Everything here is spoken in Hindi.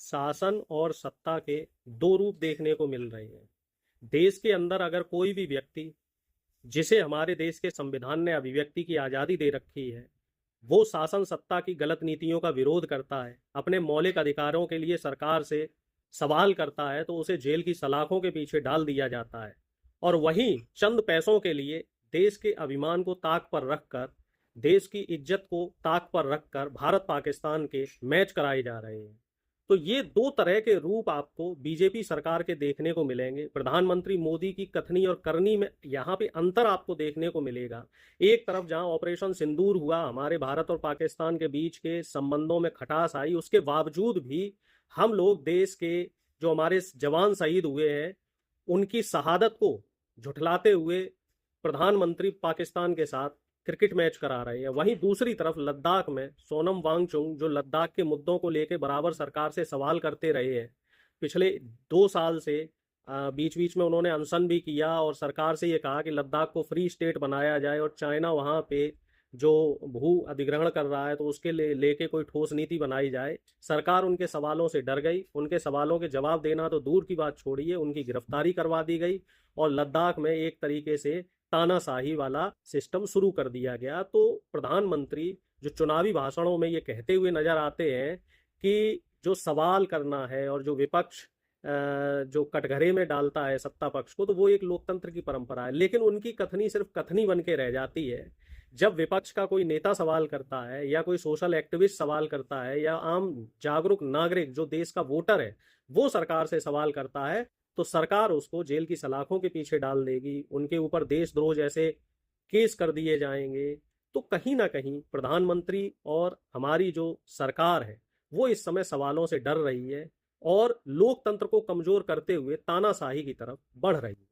शासन और सत्ता के दो रूप देखने को मिल रहे हैं। देश के अंदर अगर कोई भी व्यक्ति, जिसे हमारे देश के संविधान ने अभिव्यक्ति की आज़ादी दे रखी है, वो शासन सत्ता की गलत नीतियों का विरोध करता है, अपने मौलिक अधिकारों के लिए सरकार से सवाल करता है, तो उसे जेल की सलाखों के पीछे डाल दिया जाता है। और वहीं चंद पैसों के लिए देश के अभिमान को ताक पर रखकर, देश की इज्जत को ताक पर रखकर भारत पाकिस्तान के मैच कराए जा रहे हैं। तो ये दो तरह के रूप आपको बीजेपी सरकार के देखने को मिलेंगे। प्रधानमंत्री मोदी की कथनी और करनी में यहाँ पे अंतर आपको देखने को मिलेगा। एक तरफ जहाँ ऑपरेशन सिंदूर हुआ, हमारे भारत और पाकिस्तान के बीच के संबंधों में खटास आई, उसके बावजूद भी हम लोग देश के जो हमारे जवान शहीद हुए हैं उनकी शहादत को झुठलाते हुए प्रधानमंत्री पाकिस्तान के साथ क्रिकेट मैच करा रहे हैं। वहीं दूसरी तरफ लद्दाख में सोनम वांगचुक, जो लद्दाख के मुद्दों को लेकर बराबर सरकार से सवाल करते रहे हैं, पिछले 2 साल से बीच बीच में उन्होंने अनशन भी किया और सरकार से ये कहा कि लद्दाख को फ्री स्टेट बनाया जाए और चाइना वहाँ पे जो भू अधिग्रहण कर रहा है तो उसके लेके कोई ठोस नीति बनाई जाए। सरकार उनके सवालों से डर गई, उनके सवालों के जवाब देना तो दूर की बात छोड़िए, उनकी गिरफ्तारी करवा दी गई और लद्दाख में एक तरीके से तानाशाही वाला सिस्टम शुरू कर दिया गया। तो प्रधानमंत्री जो चुनावी भाषणों में ये कहते हुए नजर आते हैं कि जो सवाल करना है और जो विपक्ष जो कटघरे में डालता है सत्ता पक्ष को, तो वो एक लोकतंत्र की परंपरा है, लेकिन उनकी कथनी सिर्फ कथनी बन के रह जाती है। जब विपक्ष का कोई नेता सवाल करता है या कोई सोशल एक्टिविस्ट सवाल करता है या आम जागरूक नागरिक जो देश का वोटर है वो सरकार से सवाल करता है, तो सरकार उसको जेल की सलाखों के पीछे डाल देगी, उनके ऊपर देशद्रोह जैसे केस कर दिए जाएंगे। तो कहीं ना कहीं प्रधानमंत्री और हमारी जो सरकार है वो इस समय सवालों से डर रही है और लोकतंत्र को कमजोर करते हुए तानाशाही की तरफ बढ़ रही है।